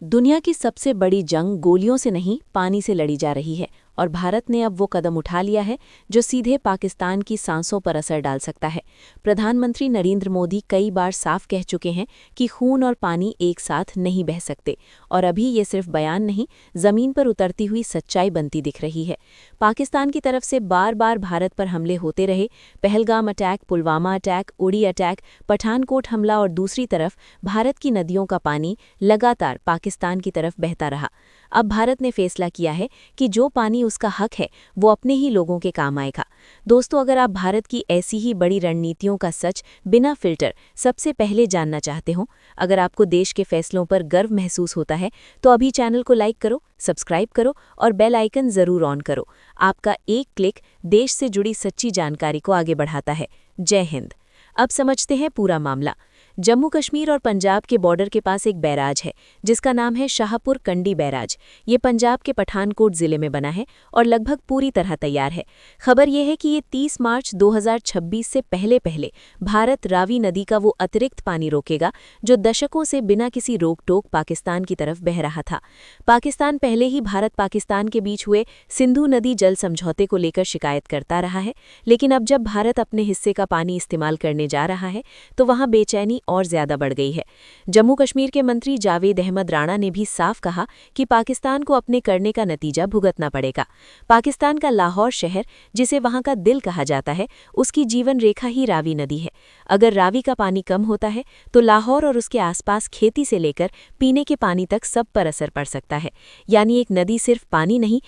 दुनिया की सबसे बड़ी जंग गोलियों से नहीं, पानी से लड़ी जा रही है और भारत ने अब वो कदम उठा लिया है जो सीधे पाकिस्तान की सांसों पर असर डाल सकता है। प्रधानमंत्री नरेंद्र मोदी कई बार साफ कह चुके हैं कि खून और पानी एक साथ नहीं बह सकते, और अभी ये सिर्फ बयान नहीं, जमीन पर उतरती हुई सच्चाई बनती दिख रही है। पाकिस्तान की तरफ से बार बार भारत पर हमले होते रहे, पहलगाम अटैक, पुलवामा अटैक, उड़ी अटैक, पठानकोट हमला, और दूसरी तरफ भारत की नदियों का पानी लगातार पाकिस्तान की तरफ बहता रहा। अब भारत ने फैसला किया है कि जो पानी उसका हक है वो अपने ही लोगों के काम आएगा। दोस्तों, अगर आप भारत की ऐसी ही बड़ी रणनीतियों का सच बिना फिल्टर सबसे पहले जानना चाहते हो, अगर आपको देश के फैसलों पर गर्व महसूस होता है, तो अभी चैनल को लाइक करो, सब्सक्राइब करो और बेल आइकन जरूर ऑन करो। आपका एक क्लिक देश से जुड़ी सच्ची जानकारी को आगे बढ़ाता है। जय हिंद। अब समझते हैं पूरा मामला। जम्मू कश्मीर और पंजाब के बॉर्डर के पास एक बैराज है जिसका नाम है शाहपुर कंडी बैराज। ये पंजाब के पठानकोट जिले में बना है और लगभग पूरी तरह तैयार है। खबर यह है कि ये 30 मार्च 2026 से पहले पहले भारत रावी नदी का वो अतिरिक्त पानी रोकेगा जो दशकों से बिना किसी रोक टोक पाकिस्तान की तरफ बह रहा था। पाकिस्तान पहले ही भारत पाकिस्तान के बीच हुए सिंधु नदी जल समझौते को लेकर शिकायत करता रहा है, लेकिन अब जब भारत अपने हिस्से का पानी इस्तेमाल करने जा रहा है तो वहां बेचैनी और ज्यादा बढ़ गई है। जम्मू कश्मीर के मंत्री जावेद अहमद राणा ने भी साफ कहा कि पाकिस्तान को अपने करने का नतीजा भुगतना पड़ेगा। पाकिस्तान का लाहौर शहर, जिसे वहां का दिल कहा जाता है, उसकी जीवन रेखा ही रावी नदी है। अगर रावी का पानी कम होता है तो लाहौर और उसके आसपास खेती से लेकर पीने के पानी तक सब पर असर पड़ सकता है। यानी एक नदी सिर्फ पानी नहीं,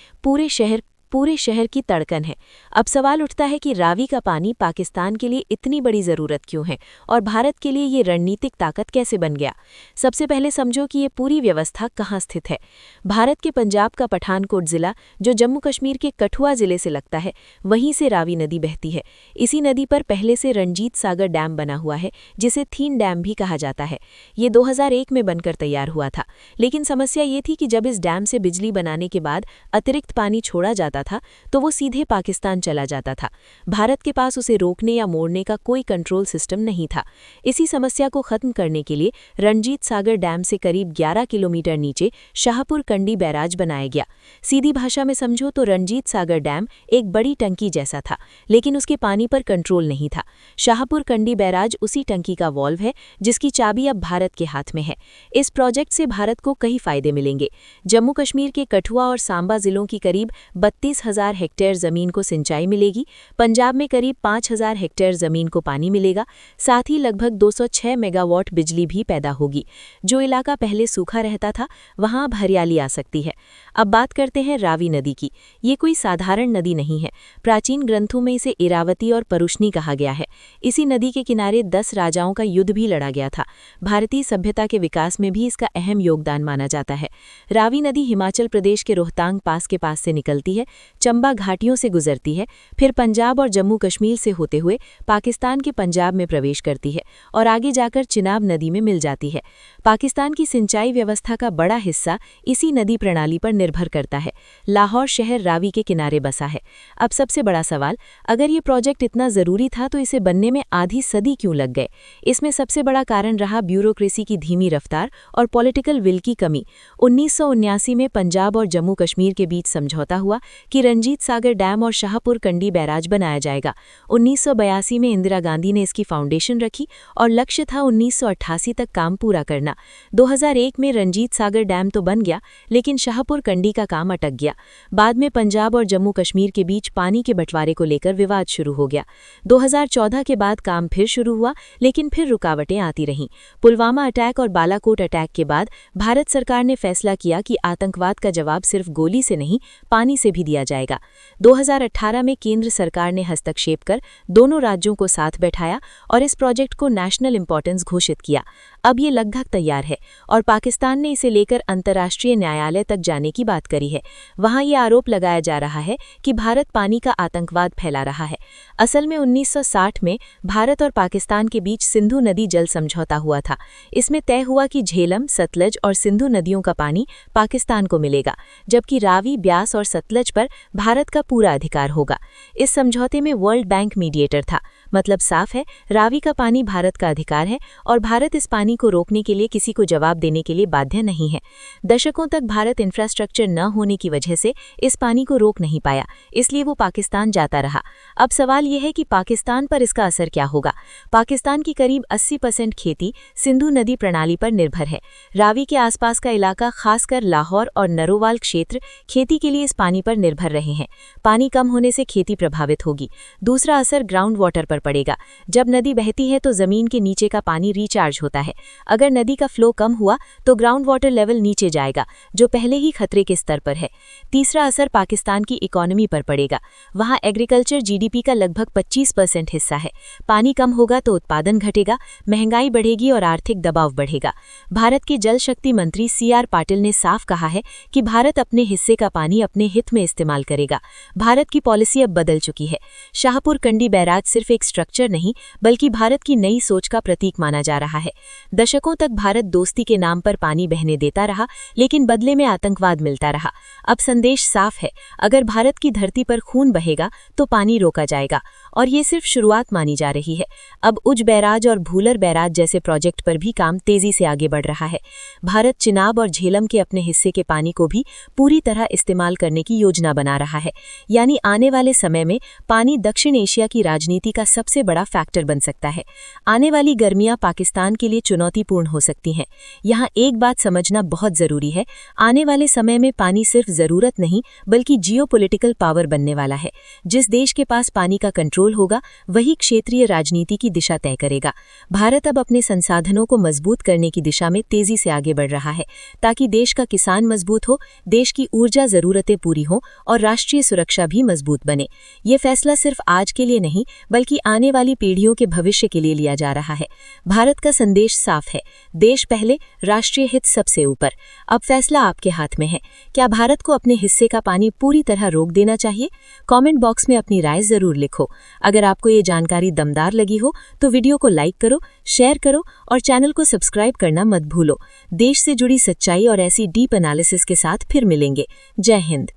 पूरे शहर की तड़कन है। अब सवाल उठता है कि रावी का पानी पाकिस्तान के लिए इतनी बड़ी ज़रूरत क्यों है और भारत के लिए ये रणनीतिक ताकत कैसे बन गया। सबसे पहले समझो कि ये पूरी व्यवस्था कहाँ स्थित है। भारत के पंजाब का पठानकोट जिला, जो जम्मू कश्मीर के कठुआ जिले से लगता है, वहीं से रावी नदी बहती है। इसी नदी पर पहले से रंजीत सागर डैम बना हुआ है, जिसे थीन डैम भी कहा जाता है। ये 2001 में बनकर तैयार हुआ था, लेकिन समस्या ये थी कि जब इस डैम से बिजली बनाने के बाद अतिरिक्त पानी छोड़ा जाता था तो वो सीधे पाकिस्तान चला जाता था। भारत के पास उसे रोकने या मोड़ने का कोई कंट्रोल सिस्टम नहीं था। इसी समस्या को खत्म करने के लिए रंजीत सागर डैम से करीब 11 किलोमीटर नीचे शाहपुर कंडी बैराज बनाया गया। सीधी भाषा में समझो तो रंजीत सागर डैम एक बड़ी टंकी जैसा था, लेकिन उसके पानी पर कंट्रोल नहीं था। शाहपुर कंडी बैराज उसी टंकी का वॉल्व है जिसकी चाबी अब भारत के हाथ में है। इस प्रोजेक्ट से भारत को कई फायदे मिलेंगे। जम्मू कश्मीर के कठुआ और सांबा जिलों की करीब 32,000 हेक्टेयर जमीन को सिंचाई मिलेगी। पंजाब में करीब 5,000 हेक्टेयर जमीन को पानी मिलेगा। साथ ही लगभग 206 मेगावाट बिजली भी पैदा होगी। जो इलाका पहले सूखा रहता था, वहां अब हरियाली आ सकती है। अब बात करते हैं रावी नदी की। ये कोई साधारण नदी नहीं है। प्राचीन ग्रंथों में इसे इरावती और परुष्णी कहा गया है। इसी नदी के किनारे 10 राजाओं का युद्ध भी लड़ा गया था। भारतीय सभ्यता के विकास में भी इसका अहम योगदान माना जाता है। रावी नदी हिमाचल प्रदेश के रोहतांग पास के पास से निकलती है, चंबा घाटियों से गुजरती है, फिर पंजाब और जम्मू कश्मीर से होते हुए पाकिस्तान के पंजाब में प्रवेश करती है और आगे जाकर चिनाब नदी में मिल जाती है। पाकिस्तान की सिंचाई व्यवस्था का बड़ा हिस्सा इसी नदी प्रणाली पर निर्भर करता है। लाहौर शहर रावी के किनारे बसा है। अब सबसे बड़ा सवाल, अगर ये प्रोजेक्ट इतना ज़रूरी था तो इसे बनने में आधी सदी क्यों लग गए? इसमें सबसे बड़ा कारण रहा ब्यूरोक्रेसी की धीमी रफ्तार और पॉलिटिकल विल की कमी। 1979 में पंजाब और जम्मू कश्मीर के बीच समझौता हुआ कि रंजीत सागर डैम और शाहपुर कंडी बैराज बनाया जाएगा। 1982 में इंदिरा गांधी ने इसकी फाउंडेशन रखी और लक्ष्य था 1988 तक काम पूरा करना। 2001 में रंजीत सागर डैम तो बन गया, लेकिन शाहपुर कंडी का काम अटक गया। बाद में पंजाब और जम्मू कश्मीर के बीच पानी के बंटवारे को लेकर विवाद शुरू हो गया। 2014 के बाद काम फिर शुरू हुआ, लेकिन फिर रुकावटें आती रहीं। पुलवामा अटैक और बालाकोट अटैक के बाद भारत सरकार ने फैसला किया कि आतंकवाद का जवाब सिर्फ गोली से नहीं, पानी से भी दिया जाएगा। 2018 में केंद्र सरकार ने हस्तक्षेप कर दोनों राज्यों को साथ बैठाया और इस प्रोजेक्ट को नेशनल इंपॉर्टेंस घोषित किया। अब ये लगभग तैयार है और पाकिस्तान ने इसे लेकर अंतर्राष्ट्रीय न्यायालय तक जाने की बात करी है। वहां ये आरोप लगाया जा रहा है कि भारत पानी का आतंकवाद फैला रहा है। असल में 1960 में भारत और पाकिस्तान के बीच सिंधु नदी जल समझौता हुआ था। इसमें तय हुआ कि झेलम, सतलज और सिंधु नदियों का पानी पाकिस्तान को मिलेगा, जबकि रावी, ब्यास और सतलज पर भारत का पूरा अधिकार होगा। इस समझौते में वर्ल्ड बैंक मीडिएटर था। मतलब साफ है, रावी का पानी भारत का अधिकार है और भारत इस पानी को रोकने के लिए किसी को जवाब देने के लिए बाध्य नहीं है। दशकों तक भारत इंफ्रास्ट्रक्चर न होने की वजह से इस पानी को रोक नहीं पाया, इसलिए वो पाकिस्तान जाता रहा। अब सवाल यह है कि पाकिस्तान पर इसका असर क्या होगा। पाकिस्तान की करीब 80% खेती सिंधु नदी प्रणाली पर निर्भर है। रावी के आसपास का इलाका, खासकर लाहौर और नरोवाल क्षेत्र, खेती के लिए इस पानी पर निर्भर रहे हैं। पानी कम होने से खेती प्रभावित होगी। दूसरा असर ग्राउंड वाटर पर पड़ेगा। जब नदी बहती है तो जमीन के नीचे का पानी रिचार्ज होता है। अगर नदी का फ्लो कम हुआ तो ग्राउंड वाटर लेवल नीचे जाएगा, जो पहले ही खतरे के स्तर पर है। तीसरा असर पाकिस्तान की इकोनॉमी पर पड़ेगा। वहां एग्रीकल्चर जीडीपी का लगभग 25% हिस्सा है। पानी कम होगा तो उत्पादन घटेगा, महंगाई बढ़ेगी और आर्थिक दबाव बढ़ेगा। भारत के जल शक्ति मंत्री CR पाटिल ने साफ कहा है कि भारत अपने हिस्से का पानी अपने हित में इस्तेमाल करेगा। भारत की पॉलिसी अब बदल चुकी है। शाहपुर कंडी बैराज सिर्फ एक स्ट्रक्चर नहीं, बल्कि भारत की नई सोच का प्रतीक माना जा रहा है। दशकों तक भारत दोस्ती के नाम पर पानी बहने देता रहा, लेकिन बदले में आतंकवाद मिलता रहा। अब संदेश साफ है, अगर भारत की धरती पर खून बहेगा तो पानी रोका जाएगा, और ये सिर्फ शुरुआत मानी जा रही है। अब उज बैराज और भूलर बैराज जैसे प्रोजेक्ट पर भी काम तेजी से आगे बढ़ रहा है। भारत चिनाब और झेलम के अपने हिस्से के पानी को भी पूरी तरह इस्तेमाल करने की योजना बना रहा है। यानी आने वाले समय में पानी दक्षिण एशिया की राजनीति का सबसे बड़ा फैक्टर बन सकता है। आने वाली गर्मियां पाकिस्तान के लिए चुनौतीपूर्ण हो सकती हैं। यहाँ एक बात समझना बहुत जरूरी है, आने वाले समय में पानी सिर्फ जरूरत नहीं बल्कि जियोपॉलिटिकल पावर बनने वाला है। जिस देश के पास पानी का कंट्रोल होगा वही क्षेत्रीय राजनीति की दिशा तय करेगा। भारत अब अपने संसाधनों को मजबूत करने की दिशा में तेजी से आगे बढ़ रहा है, ताकि देश का किसान मजबूत हो, देश की ऊर्जा जरूरतें पूरी हों और राष्ट्रीय सुरक्षा भी मजबूत बने। ये फैसला सिर्फ आज के लिए नहीं बल्कि आने वाली पीढ़ियों के भविष्य के लिए लिया जा रहा है। भारत का संदेश साफ है, देश पहले, राष्ट्रीय हित सबसे ऊपर। अब फैसला आपके हाथ में है। क्या भारत को अपने हिस्से का पानी पूरी तरह रोक देना चाहिए? कमेंट बॉक्स में अपनी राय जरूर लिखो। अगर आपको ये जानकारी दमदार लगी हो तो वीडियो को लाइक करो, शेयर करो और चैनल को सब्सक्राइब करना मत भूलो। देश से जुड़ी सच्चाई और ऐसी डीप एनालिसिस के साथ फिर मिलेंगे। जय हिंद।